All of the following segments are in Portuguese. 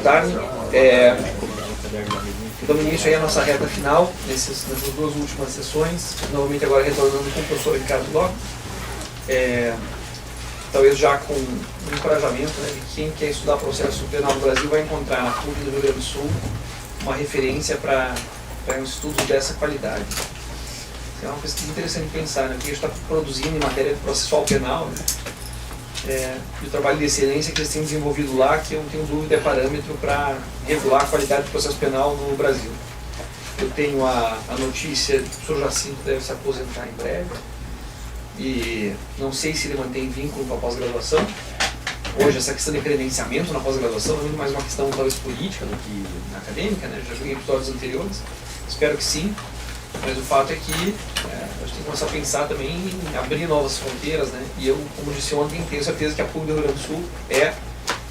tarde. Damos início aí à nossa reta final, nessas duas últimas sessões, novamente agora retornando com o professor Ricardo Lopes. Talvez já com um encorajamento, né, de quem quer estudar processo penal no Brasil vai encontrar na PUC do Rio Grande do Sul uma referência para um estudo dessa qualidade. É uma pesquisa interessante de pensar, né, o que a gente está produzindo em matéria processual penal, né, e o trabalho de excelência que eles têm desenvolvido lá, que eu não tenho dúvida é parâmetro para regular a qualidade do processo penal no Brasil. Eu tenho a notícia que o professor Jacinto deve se aposentar em breve, e não sei se ele mantém vínculo com a pós-graduação. Hoje essa questão de credenciamento na pós-graduação é muito mais uma questão talvez política do que acadêmica, né? Já vi em episódios anteriores, espero que sim, mas o fato é que a gente tem que começar a pensar também em abrir novas fronteiras, né? E eu, como disse ontem, tenho certeza que a PUC do Rio Grande do Sul é,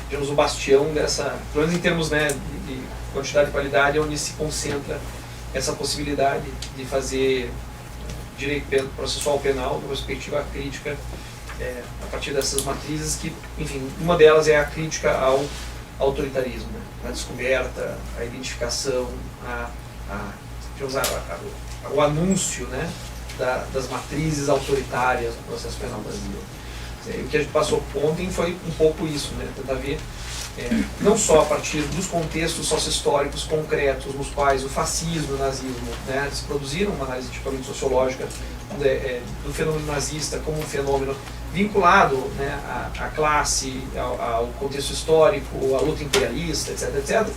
digamos, o bastião dessa, pelo menos em termos, né, de quantidade e qualidade, onde se concentra essa possibilidade de fazer direito processual penal, uma perspectiva crítica, a partir dessas matrizes que, enfim, uma delas é a crítica ao autoritarismo, né? A descoberta, a identificação, o anúncio, né, das matrizes autoritárias do processo penal brasileiro. O que a gente passou ontem foi um pouco isso, né? Tentar ver, não só a partir dos contextos socio-históricos concretos nos quais o fascismo e o nazismo, né, se produziram uma análise tipicamente sociológica do fenômeno nazista como um fenômeno vinculado, né, à classe, ao contexto histórico, à luta imperialista, etc., etc.,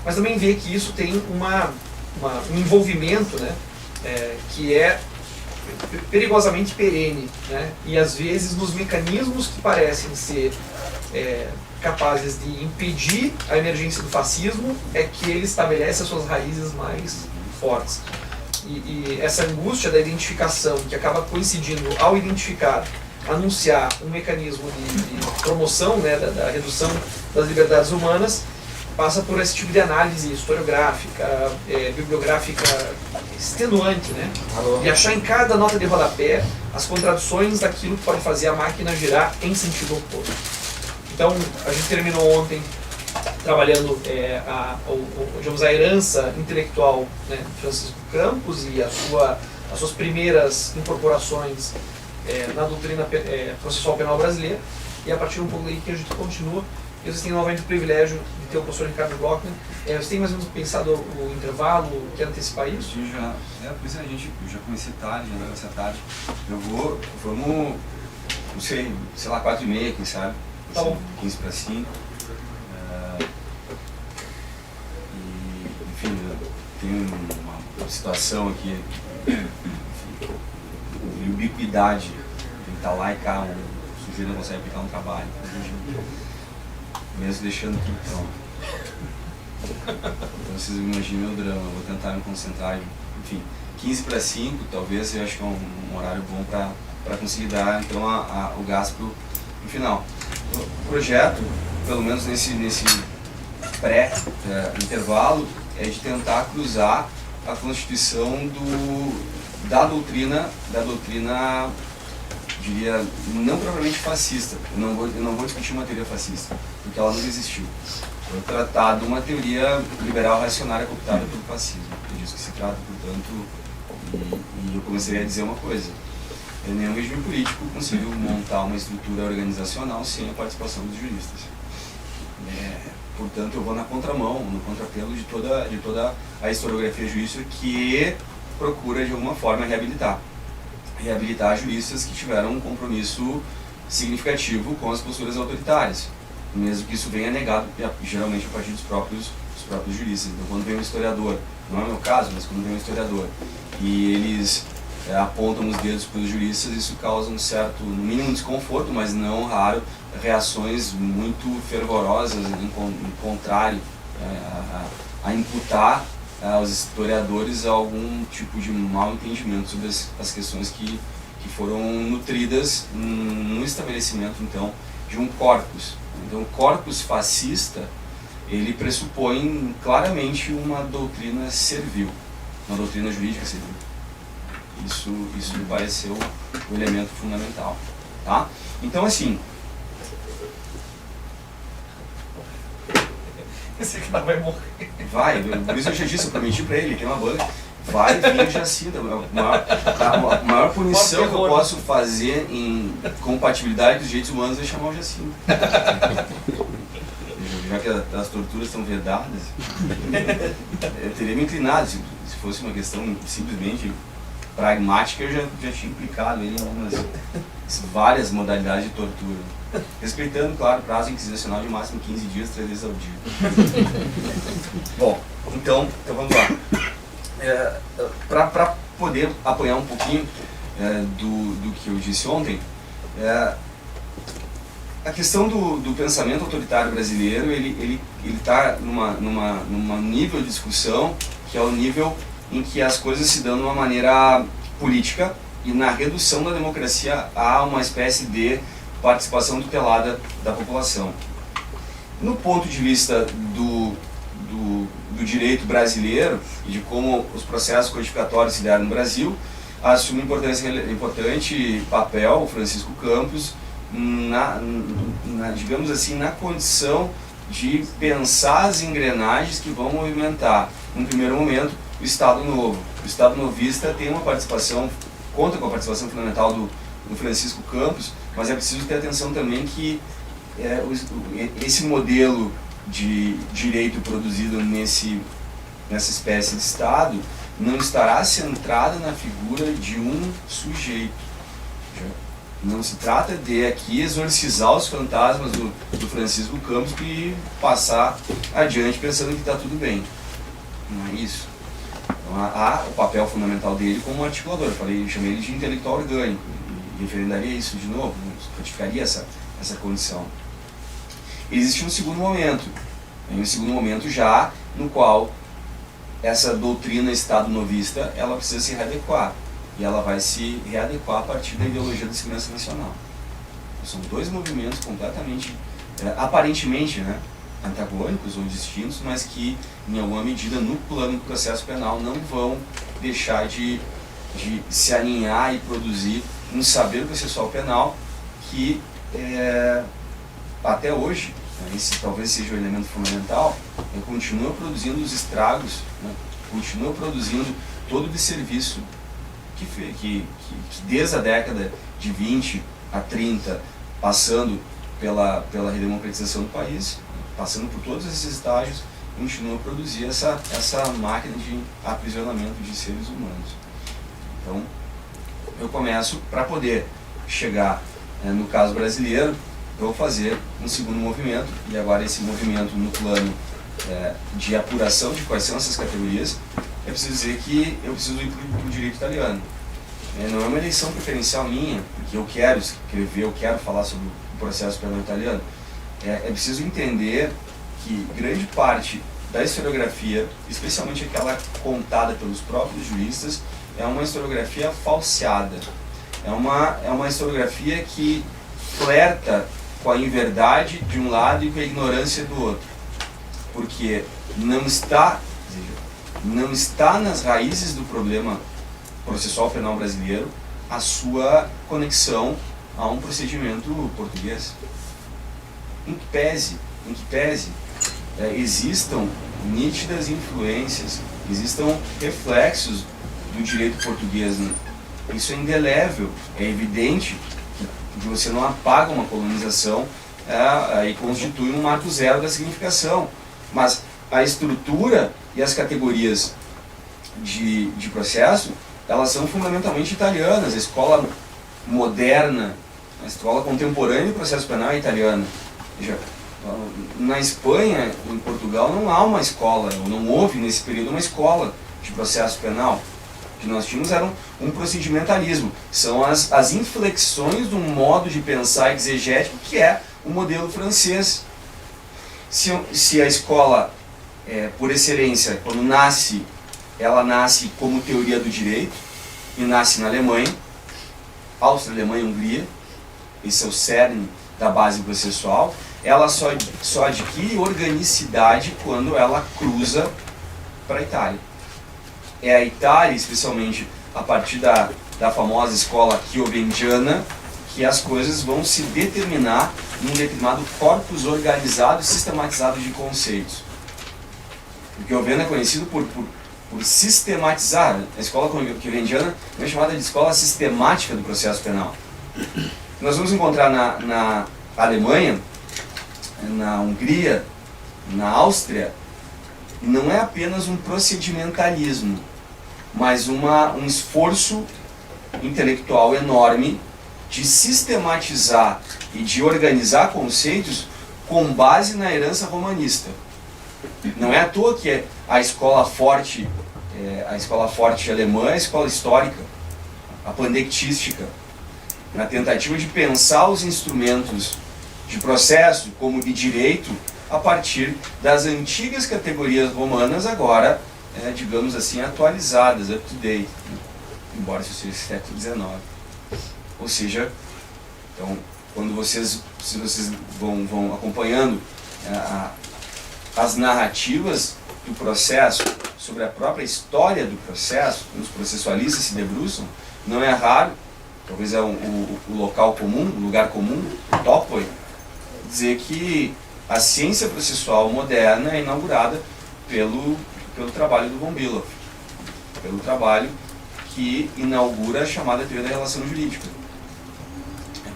mas também ver que isso tem um envolvimento, né, que é perigosamente perene, né, e às vezes nos mecanismos que parecem ser capazes de impedir a emergência do fascismo é que ele estabelece as suas raízes mais fortes. E essa angústia da identificação, que acaba coincidindo ao identificar, anunciar um mecanismo de promoção, né, da redução das liberdades humanas, passa por esse tipo de análise historiográfica, bibliográfica extenuante, né? E achar em cada nota de rodapé as contradições daquilo que pode fazer a máquina girar em sentido oposto. Então, a gente terminou ontem trabalhando digamos, a herança intelectual, né, de Francisco Campos e as suas primeiras incorporações na doutrina processual penal brasileira, e a partir um pouco daí que a gente continua. E vocês têm novamente o privilégio de ter o professor Ricardo Glockner. Vocês têm mais ou menos pensado o intervalo, quer antecipar isso? Pois é, eu já comecei tarde, já vai ser tarde. Vamos, não sei lá, 4h30, quem sabe? Tá bom. 15 para 5. Enfim, tem uma situação aqui, de ubiquidade, tem que estar lá e cá, o sujeito não consegue aplicar um trabalho, mesmo deixando tudo pronto. Então vocês imaginem o drama, eu vou tentar me concentrar, enfim, 15 para 5, talvez, eu acho que é um horário bom para conseguir dar, então, o gás no final. O projeto, pelo menos nesse pré-intervalo, é de tentar cruzar a constituição da doutrina, diria, não propriamente fascista. Eu não vou discutir uma teoria fascista, porque ela não existiu. Foi tratado uma teoria liberal racionária cooptada pelo fascismo. É disso que se trata, portanto, e eu começaria a dizer uma coisa. Nenhum regime político conseguiu montar uma estrutura organizacional sem a participação dos juristas. Portanto, eu vou na contramão, no contrapelo de toda a historiografia jurídica que procura, de alguma forma, reabilitar juristas que tiveram um compromisso significativo com as posturas autoritárias, mesmo que isso venha negado, geralmente, a partir dos próprios juristas. Então, quando vem um historiador, não é o meu caso, mas quando vem um historiador, e eles apontam os dedos para os juristas, isso causa um certo, no mínimo, desconforto, mas não raro, reações muito fervorosas em contrário a imputar aos historiadores algum tipo de mau entendimento sobre as questões que foram nutridas no estabelecimento, então, de um corpus. Então, o corpus fascista, ele pressupõe claramente uma doutrina servil, uma doutrina jurídica servil. Isso me parece ser o elemento fundamental. Tá? Então, assim, Esse cara vai morrer. Vai, por isso eu já disse, eu prometi pra ele, tem uma banda, vai vir Jacinda. A maior punição que eu posso fazer em compatibilidade dos direitos humanos é chamar o Jacinda. Já que as torturas estão vedadas, eu teria me inclinado, se fosse uma questão simplesmente pragmática, eu já tinha implicado ele em algumas, várias modalidades de tortura. Respeitando, claro, prazo inquisicional de máximo 15 dias, 3 vezes ao dia. Bom, então vamos lá. Para poder apoiar um pouquinho do que eu disse ontem, a questão do pensamento autoritário brasileiro, ele está numa nível de discussão que é o nível em que as coisas se dão de uma maneira política e na redução da democracia há uma espécie de participação tutelada da população. No ponto de vista do direito brasileiro e de como os processos codificatórios se deram no Brasil, assume um importante papel o Francisco Campos digamos assim, na condição de pensar as engrenagens que vão movimentar, num primeiro momento, o Estado Novo. O Estado Novista tem uma participação, conta com a participação fundamental do Francisco Campos, mas é preciso ter atenção também que esse modelo de direito produzido nessa espécie de Estado não estará centrado na figura de um sujeito. Não se trata de aqui exorcizar os fantasmas do Francisco Campos e passar adiante pensando que está tudo bem. Não é isso. Então, há o papel fundamental dele como articulador. Eu chamei ele de intelectual orgânico e referendaria isso de novo, ratificaria essa condição. Existe um segundo momento já no qual essa doutrina Estado novista ela precisa se readequar. E ela vai se readequar a partir da ideologia da segurança nacional. São dois movimentos completamente, aparentemente, antagônicos ou distintos, mas que, em alguma medida, no plano do processo penal, não vão deixar de se alinhar e produzir um saber processual penal que, até hoje, esse talvez seja o elemento fundamental, continua produzindo os estragos, continua produzindo todo o desserviço que desde a década de 20 a 30, passando pela redemocratização do país, passando por todos esses estágios, continua a produzir essa máquina de aprisionamento de seres humanos. Então, eu começo, para poder chegar no caso brasileiro, eu vou fazer um segundo movimento, e agora esse movimento no plano de apuração de quais são essas categorias. É preciso dizer que eu preciso ir para o direito italiano. Não é uma eleição preferencial minha, porque eu quero escrever, eu quero falar sobre o processo penal italiano. É preciso entender que grande parte da historiografia, especialmente aquela contada pelos próprios juristas, é uma historiografia falseada. É uma historiografia que flerta com a inverdade de um lado e com a ignorância do outro. Porque não está nas raízes do problema processual penal brasileiro a sua conexão a um procedimento português. Em que pese existam nítidas influências, existam reflexos do direito português, isso é indelével, é evidente que você não apaga uma colonização e constitui um marco zero da significação, mas a estrutura e as categorias de processo, elas são fundamentalmente italianas. A escola moderna, a escola contemporânea do processo penal é italiana. Veja, na Espanha, em Portugal, não há uma escola, ou não houve nesse período uma escola de processo penal. O que nós tínhamos era um procedimentalismo. São as inflexões de um modo de pensar exegético que é o modelo francês. Se a escola, por excelência, quando nasce, ela nasce como teoria do direito, e nasce na Alemanha, Áustria, Alemanha e Hungria, esse é o cerne da base processual, ela só adquire organicidade quando ela cruza para a Itália. É a Itália, especialmente a partir da famosa escola chioventiana, que as coisas vão se determinar num determinado corpus organizado e sistematizado de conceitos. O Giovenda é conhecido por sistematizar. A escola giovendiana é chamada de escola sistemática do processo penal. Nós vamos encontrar na Alemanha, na Hungria, na Áustria, não é apenas um procedimentalismo, mas um esforço intelectual enorme de sistematizar e de organizar conceitos com base na herança romanista. Não é à toa que a escola forte alemã é a escola histórica, a pandectística, na tentativa de pensar os instrumentos de processo como de direito a partir das antigas categorias romanas, agora, digamos assim, atualizadas, up to date, embora isso seja século XIX. Ou seja, então, se vocês vão acompanhando as narrativas do processo, sobre a própria história do processo, os processualistas se debruçam, não é raro, talvez é o local comum, o lugar comum, o topoi, dizer que a ciência processual moderna é inaugurada pelo trabalho do von Billow, pelo trabalho que inaugura a chamada teoria da relação jurídica,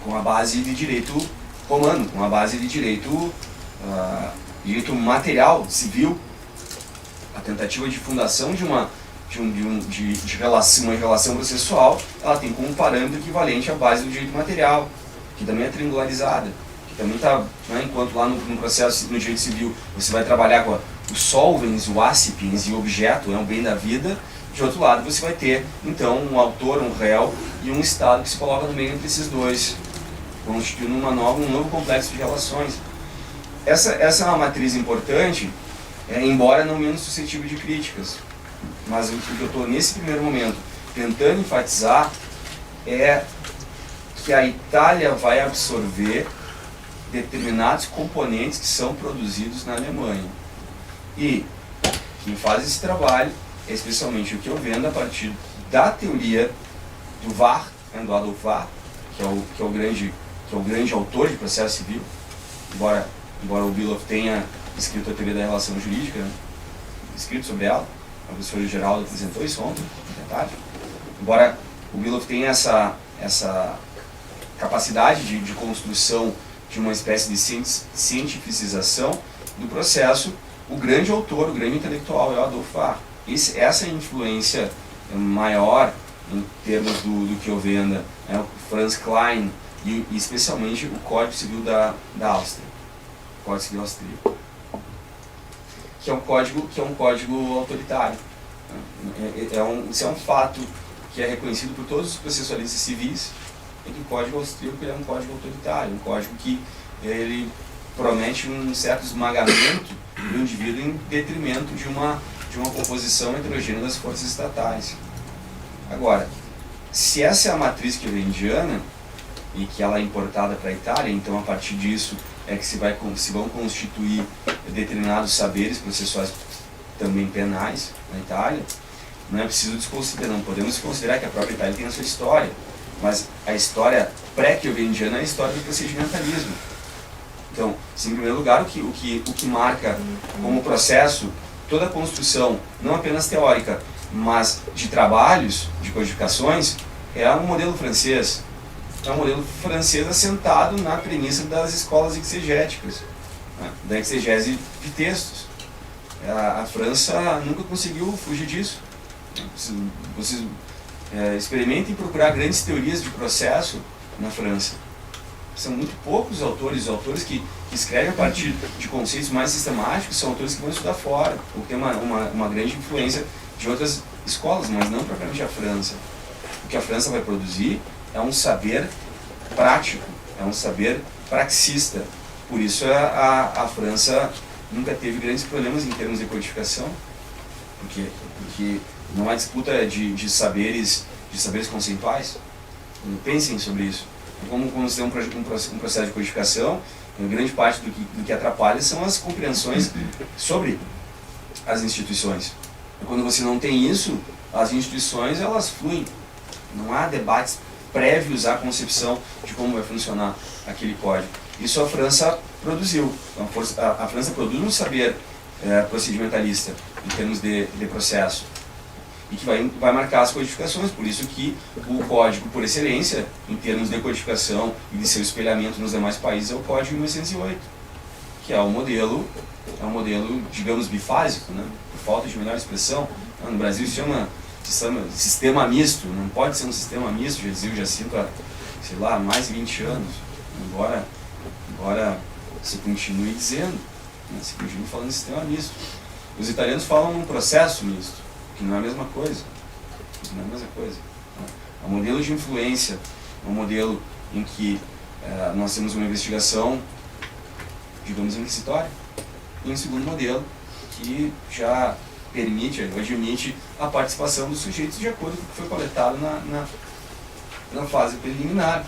com a base de direito romano, com a base de direito material, civil, a tentativa de fundação de uma relação processual, ela tem como parâmetro equivalente à base do direito material, que também é triangularizada, que também está, né, enquanto lá no processo, no direito civil, você vai trabalhar com o solvens, o acipiens e o objeto, é um bem da vida, de outro lado você vai ter, então, um autor, um réu e um Estado que se coloca no meio entre esses dois, constituindo um novo complexo de relações. Essa é uma matriz importante, embora não menos suscetível de críticas. Mas o que eu estou, nesse primeiro momento, tentando enfatizar é que a Itália vai absorver determinados componentes que são produzidos na Alemanha. E quem faz esse trabalho é especialmente o que eu vendo a partir da teoria do Wahr, do Adolf Wahr, que é o grande autor de processo civil, embora o Billow tenha escrito a teoria da relação jurídica, né? Escrito sobre ela, a professora Geraldo apresentou isso ontem, na tarde. Embora o Billow tenha essa capacidade de construção de uma espécie de cientificização do processo, o grande autor, o grande intelectual é o Adolf Wahr. Essa influência maior em termos do que eu venda, o Franz Klein e especialmente o Código Civil da Áustria, o Código Civil austríaco, que é um código autoritário. Isso é um fato que é reconhecido por todos os processualistas civis, é que o Código austríaco é um código autoritário, um código que ele promete um certo esmagamento do indivíduo em detrimento de uma composição heterogênea das forças estatais. Agora, se essa é a matriz giovendiana e que ela é importada para a Itália, então a partir disso é que se vão constituir determinados saberes processuais também penais na Itália, não é preciso desconsiderar, não podemos desconsiderar que a própria Itália tem a sua história, mas a história pré-giovendiana é a história do procedimentalismo. Então, em primeiro lugar, o que marca como processo toda a construção, não apenas teórica, mas de trabalhos, de codificações, é um modelo francês. É um modelo francês assentado na premissa das escolas exegéticas, né, da exegese de textos. A França nunca conseguiu fugir disso. Vocês experimentem procurar grandes teorias de processo na França. São muito poucos os autores que escrevem a partir de conceitos mais sistemáticos, são autores que vão estudar fora, ou que tem uma grande influência de outras escolas, mas não propriamente a França. O que a França vai produzir é um saber prático, é um saber praxista. Por isso a França nunca teve grandes problemas em termos de codificação, porque não há disputa de saberes conceituais. Pensem sobre isso. Como você tem um processo de codificação, grande parte do que atrapalha são as compreensões sobre as instituições. E quando você não tem isso, as instituições elas fluem. Não há debates prévios à concepção de como vai funcionar aquele código. Isso a França produziu. A França produz um saber procedimentalista, em termos de processo, e que vai marcar as codificações. Por isso que o código por excelência, em termos de codificação e de seu espelhamento nos demais países, é o código 1908, que é um modelo, digamos, bifásico, né? Por falta de melhor expressão. No Brasil se chama sistema misto, não pode ser um sistema misto, já dizia o Jacinto há, sei lá, mais de 20 anos, embora se continue dizendo, né? Se continue falando de sistema misto. Os italianos falam um processo misto, que não é a mesma coisa. Não é a mesma coisa. O modelo de influência é um modelo em que nós temos uma investigação, digamos, inquisitória, e um segundo modelo que já admite a participação dos sujeitos de acordo com o que foi coletado na fase preliminar,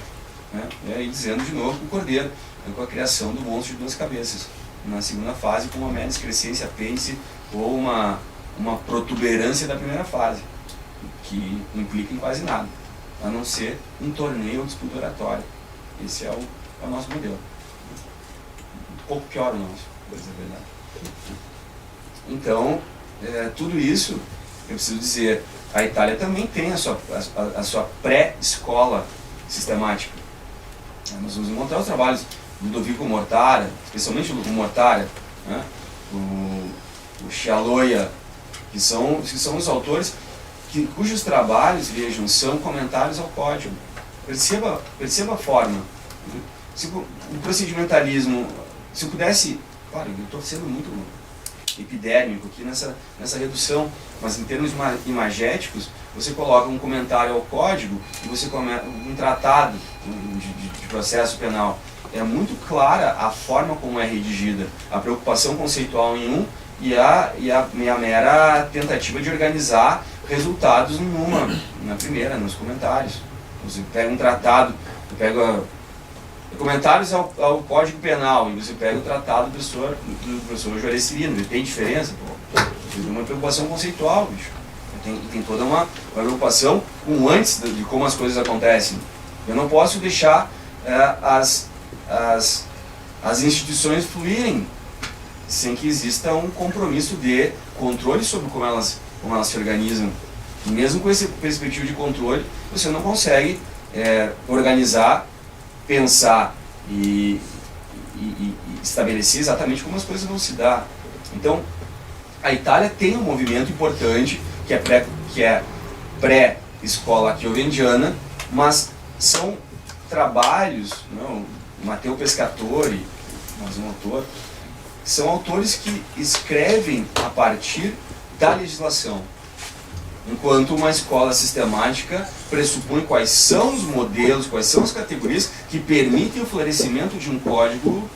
né? E aí dizendo de novo com o Cordeiro, com a criação do monstro de duas cabeças. Na segunda fase, com uma mera excrescência apêndice ou uma protuberância da primeira fase, que não implica em quase nada, a não ser um torneio ou disputa oratória. Esse é o nosso modelo. Um pouco pior o nosso, pra dizer a verdade. Então, tudo isso, eu preciso dizer, a Itália também tem a sua pré-escola sistemática. Nós vamos encontrar os trabalhos do Ludovico Mortara, especialmente o Mortara, né? o Scialoia, que são os autores cujos trabalhos, vejam, são comentários ao código. Perceba a forma. O procedimentalismo, se eu pudesse, claro, eu estou sendo muito epidérmico aqui nessa redução, mas em termos imagéticos, você coloca um comentário ao código e você um tratado de processo penal. É muito clara a forma como é redigida, a preocupação conceitual em um e a mera tentativa de organizar resultados na primeira, nos comentários. Você pega um tratado, comentários ao Código Penal, e você pega o tratado do professor Juarez Cirino. Tem diferença? Tem uma preocupação conceitual, bicho. Tem toda uma preocupação com antes de como as coisas acontecem. Eu não posso deixar as instituições fluírem sem que exista um compromisso de controle sobre como elas se organizam. E mesmo com esse perspectiva de controle, você não consegue organizar, pensar e estabelecer exatamente como as coisas vão se dar. Então, a Itália tem um movimento importante que é pré-escola chiovendiana, mas são trabalhos, não, o Matteo Pescatore, mais um autor, são autores que escrevem a partir da legislação, enquanto uma escola sistemática pressupõe quais são os modelos, quais são as categorias que permitem o florescimento de um código,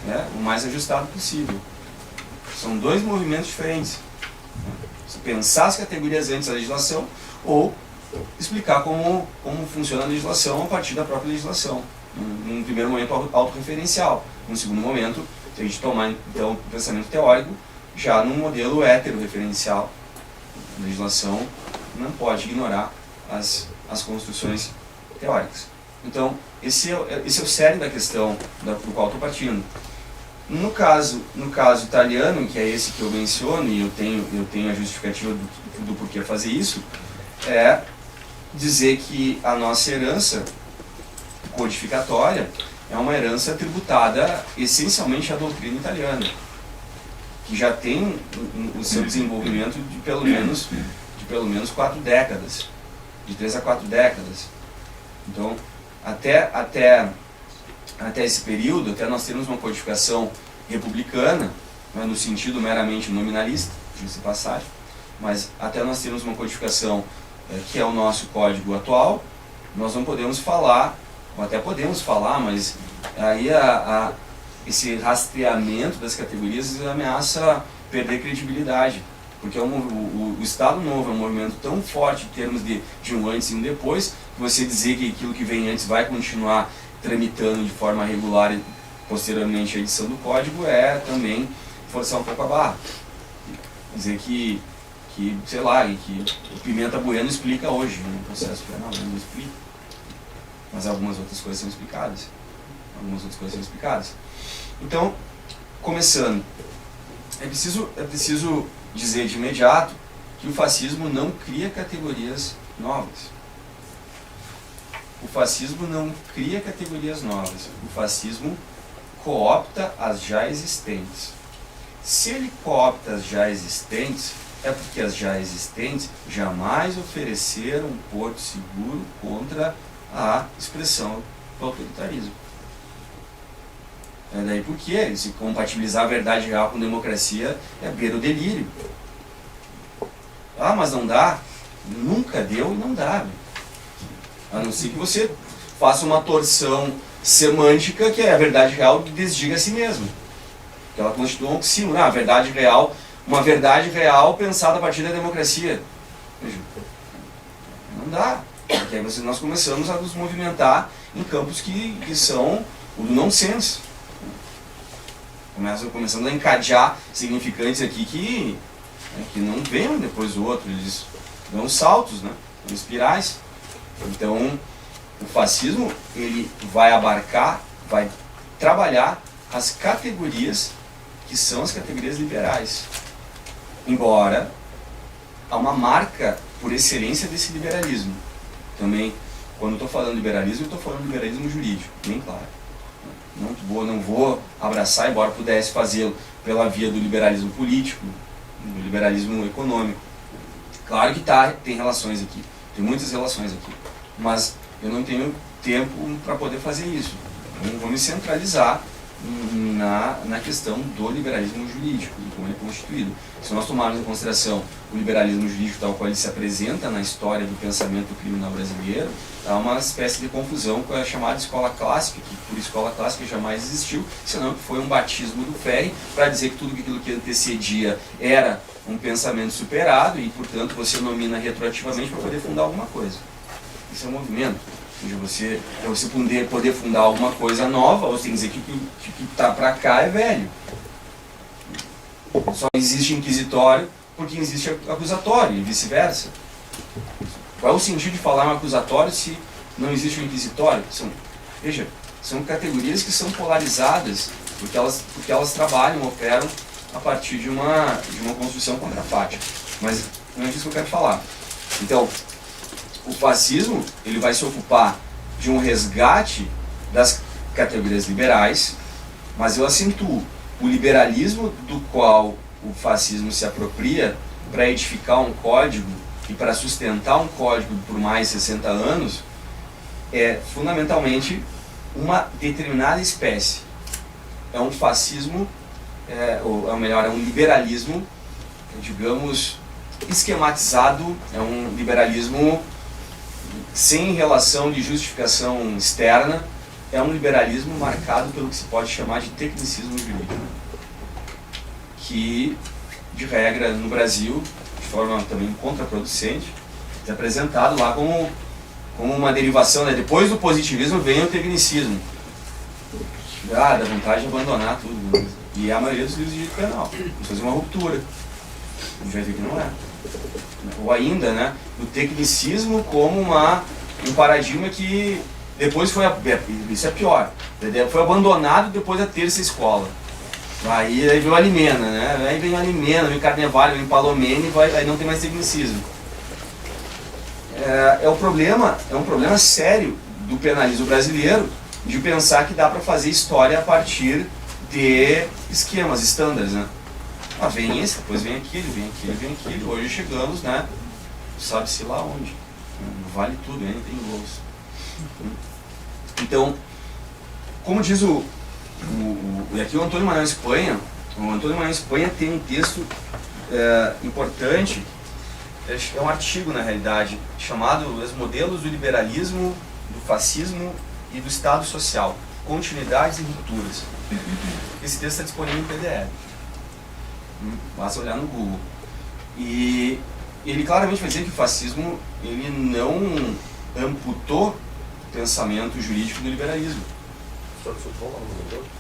né, o mais ajustado possível. São dois movimentos diferentes. Pensar as categorias antes da legislação ou explicar como funciona a legislação a partir da própria legislação. Num primeiro momento autorreferencial, num segundo momento, se a gente tomar então o pensamento teórico, já num modelo heterorreferencial. A legislação não pode ignorar as construções teóricas. Então, esse é o cerne da questão do qual estou partindo. No caso italiano, que é esse que eu menciono, e eu tenho a justificativa do porquê fazer isso, é dizer que a nossa herança codificatória é uma herança tributada essencialmente à doutrina italiana, que já tem o seu desenvolvimento de pelo menos 4 décadas, de 3 a 4 décadas. Então, até esse período, até nós temos uma codificação republicana, né, no sentido meramente nominalista, diga-se de passagem, mas até nós temos uma codificação que é o nosso código atual, nós não podemos falar, ou até podemos falar, mas aí esse rastreamento das categorias ameaça perder credibilidade, porque o Estado Novo é um movimento tão forte em termos de um antes e um depois, que você dizer que aquilo que vem antes vai continuar tramitando de forma regular e posteriormente a edição do código é também forçar um pouco a barra. Dizer que sei lá, que o Pimenta Bueno explica hoje no processo penal, não explica. Mas algumas outras coisas são explicadas. Então, começando, É preciso dizer de imediato que o fascismo não cria categorias novas. O fascismo não cria categorias novas. O fascismo coopta as já existentes. Se ele coopta as já existentes, é porque as já existentes jamais ofereceram um porto seguro contra a expressão do autoritarismo. É daí porque se compatibilizar a verdade real com democracia é beira o delírio. Ah, mas não dá? Nunca deu e não dá. A não ser que você faça uma torção semântica que é a verdade real desdiga a si mesmo. Que ela constitua um oxímoron. A verdade real, uma verdade real pensada a partir da democracia. Não dá. Porque aí nós começamos a nos movimentar em campos que são o do nonsense. Começamos a encadear significantes aqui que não vêm um depois do outro, eles dão saltos, né? Dão espirais. Então, o fascismo ele vai abarcar, vai trabalhar as categorias que são as categorias liberais. Embora há uma marca por excelência desse liberalismo. Também, quando estou falando liberalismo, eu estou falando liberalismo jurídico, bem claro. Não vou abraçar, embora pudesse fazê-lo pela via do liberalismo político, do liberalismo econômico. Claro que tem relações aqui, tem muitas relações aqui, mas eu não tenho tempo para poder fazer isso. Então, vou me centralizar na questão do liberalismo jurídico, de como ele é constituído. Se nós tomarmos em consideração o liberalismo jurídico tal qual ele se apresenta na história do pensamento criminal brasileiro, há uma espécie de confusão com a chamada escola clássica, que por escola clássica jamais existiu, senão que foi um batismo do Ferri para dizer que tudo aquilo que antecedia era um pensamento superado e, portanto, você nomina retroativamente para poder fundar alguma coisa. Isso é um movimento. Para você poder fundar alguma coisa nova, você tem que dizer que o que está para cá é velho. Só existe inquisitório porque existe acusatório e vice-versa. Qual é o sentido de falar um acusatório se não existe um inquisitório? São categorias que são polarizadas porque elas trabalham, operam a partir de uma construção contrafática. Mas não é disso que eu quero falar. Então, o fascismo ele vai se ocupar de um resgate das categorias liberais, mas eu acentuo, o liberalismo do qual o fascismo se apropria para edificar um código e para sustentar um código por mais 60 anos é fundamentalmente uma determinada espécie. É um fascismo, é um liberalismo, digamos, esquematizado, é um liberalismo sem relação de justificação externa, é um liberalismo marcado pelo que se pode chamar de tecnicismo jurídico, que, de regra, no Brasil, de forma também contraproducente, é apresentado lá como uma derivação, né? Depois do positivismo vem o tecnicismo. Dá vontade de abandonar tudo, né? E é a maioria dos livros de direito penal. Vamos fazer uma ruptura. A gente vai ver que não é. Ou ainda, né, o tecnicismo como um paradigma que depois foi, isso é pior, foi abandonado depois da terça escola. Aí vem o Alimena, né? Aí vem o Alimena, vem o Carnevale, vem o Palomene, aí não tem mais tecnicismo. É um problema sério do penalismo brasileiro de pensar que dá para fazer história a partir de esquemas, estándares, né? Vem esse, depois vem aquele, vem aquele, vem aquele. Hoje chegamos, né? Sabe-se lá onde. Vale tudo, ainda tem gols. Então, como diz e aqui o Antônio Manuel Espanha, tem um texto importante, é um artigo na realidade, chamado Os Modelos do Liberalismo, do Fascismo e do Estado Social, Continuidades e Rupturas. Esse texto está disponível em PDF. Basta olhar no Google. E ele claramente vai dizer que o fascismo ele não amputou o pensamento jurídico do liberalismo.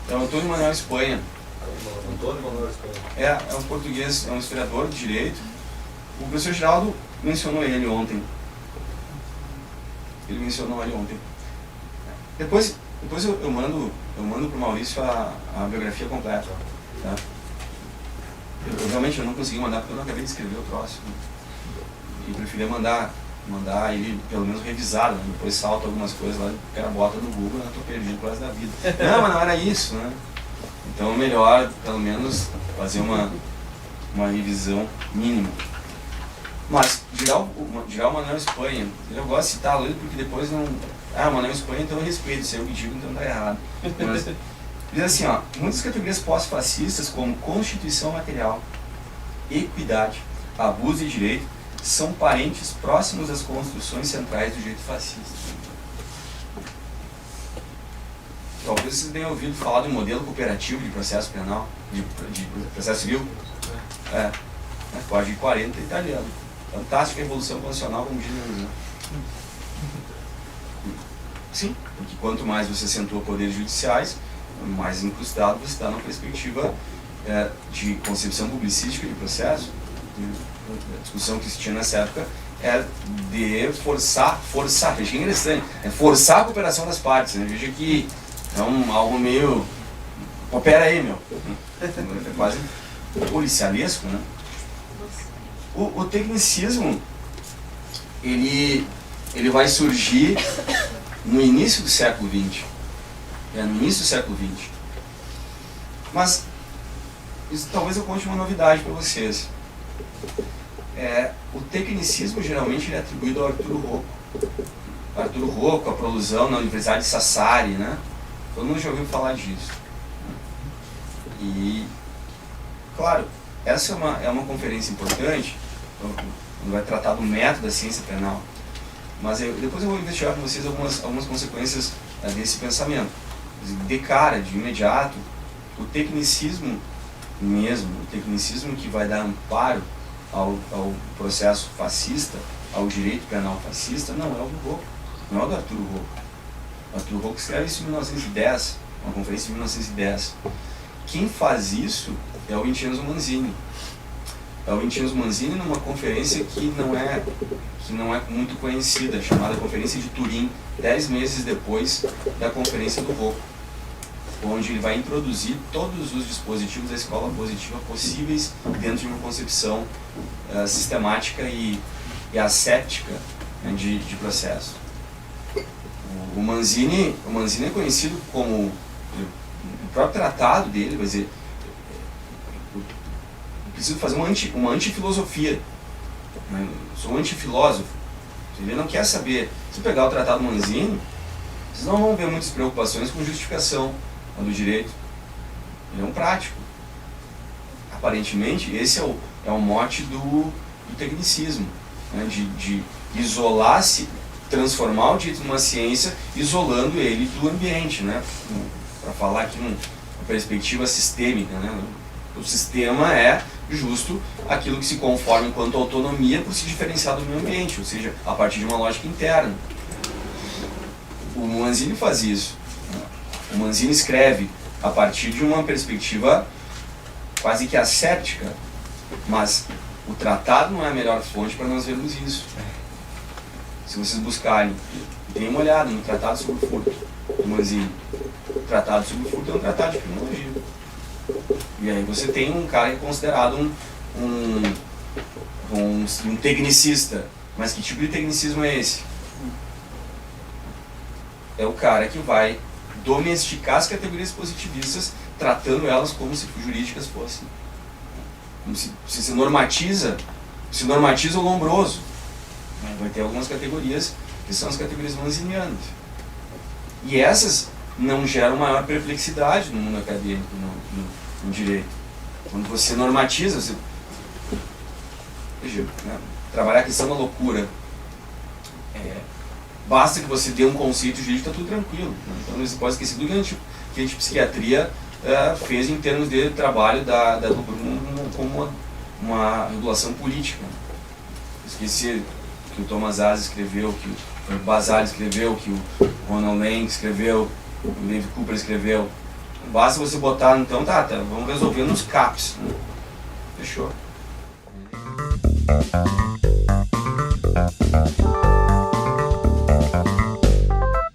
É o Antônio Manuel Espanha. É um português, é um historiador de direito. O professor Geraldo mencionou ele ontem. Depois eu mando para o Maurício a biografia completa. Tá? Eu realmente não consegui mandar porque eu não acabei de escrever o troço. E preferia mandar ele pelo menos revisado, né? Depois salta algumas coisas lá, o cara bota no Google, eu tô perdido por causa da vida. Não, mas não era isso, né? Então é melhor, pelo menos, fazer uma revisão mínima. Mas, girar o Manuel Espanha, eu gosto de citá-lo porque depois não... Ah, o Manuel Espanha, então eu respeito, se eu que digo, então tá errado. Mas, diz assim, ó, muitas categorias pós-fascistas, como constituição material, equidade, abuso de direito, são parentes próximos das construções centrais do direito fascista. Talvez vocês tenham ouvido falar do modelo cooperativo de processo penal, de processo civil. Código 40 italiano. Fantástica revolução constitucional, como dizem. Sim, porque quanto mais você acentua poderes judiciais, mais incrustado você está na perspectiva de concepção publicística de processo. A discussão que se tinha nessa época é de forçar, veja que interessante, forçar a cooperação das partes, né? Veja que é algo meio, coopera aí, meu, é quase policialesco, né? O tecnicismo, ele vai surgir no início do século XX, no início do século XX, mas isso, talvez eu conte uma novidade para vocês. O tecnicismo geralmente ele é atribuído ao Arturo Rocco. Arturo Rocco, a Prolusão na Universidade de Sassari, né? Todo mundo já ouviu falar disso. E, claro, essa é uma conferência importante, vai tratar do método da ciência penal, mas depois eu vou investigar com vocês algumas consequências desse pensamento. De cara, de imediato, o tecnicismo mesmo, o tecnicismo que vai dar amparo ao processo fascista, ao direito penal fascista, não é o do Rocco, não é o do Arturo Rocco. O Arturo Rocco escreve isso em 1910, uma conferência de 1910. Quem faz isso é o Vincenzo Manzini. É o Vincenzo Manzini numa conferência que não é muito conhecida, chamada Conferência de Turim, 10 meses depois da Conferência do Rocco, onde ele vai introduzir todos os dispositivos da escola positiva possíveis dentro de uma concepção sistemática e asséptica, né, de processo. O Manzini é conhecido como, o próprio tratado dele vai dizer, eu preciso fazer uma antifilosofia, né? Sou um antifilósofo. Ele não quer saber. Se pegar o tratado Manzini, vocês não vão ver muitas preocupações com justificação do direito. Ele é um prático. Aparentemente, esse é o mote do tecnicismo, né? De isolar-se, transformar o direito numa ciência, isolando ele do ambiente, né? Para falar aqui numa perspectiva sistêmica, né? O sistema é justo aquilo que se conforma enquanto autonomia por se diferenciar do meio ambiente, ou seja, a partir de uma lógica interna. O Manzini faz isso. O Manzini escreve a partir de uma perspectiva quase que asséptica, mas o tratado não é a melhor fonte para nós vermos isso. Se vocês buscarem, deem uma olhada no Tratado sobre o Furto, do Manzini. O Tratado sobre o Furto é um tratado de criminologia. E aí você tem um cara que é considerado um tecnicista. Mas que tipo de tecnicismo é esse? É o cara que vai domesticar as categorias positivistas, tratando elas como se jurídicas fossem. Como se normatiza o lombroso. Vai ter algumas categorias que são as categorias manzinianas. E essas não geram maior perplexidade no mundo acadêmico, no direito. Quando você normatiza, veja, né, trabalhar a questão da loucura, basta que você dê um conceito jurídico, está tudo tranquilo. Né? Então você pode esquecer tudo que a psiquiatria fez em termos de trabalho da loucura como uma regulação política. Esqueci que o Thomas Szasz escreveu, que o Basile escreveu, que o Ronald Lang escreveu, o David Cooper escreveu. Basta você botar, então tá, vamos resolver nos CAPs. Né? Fechou.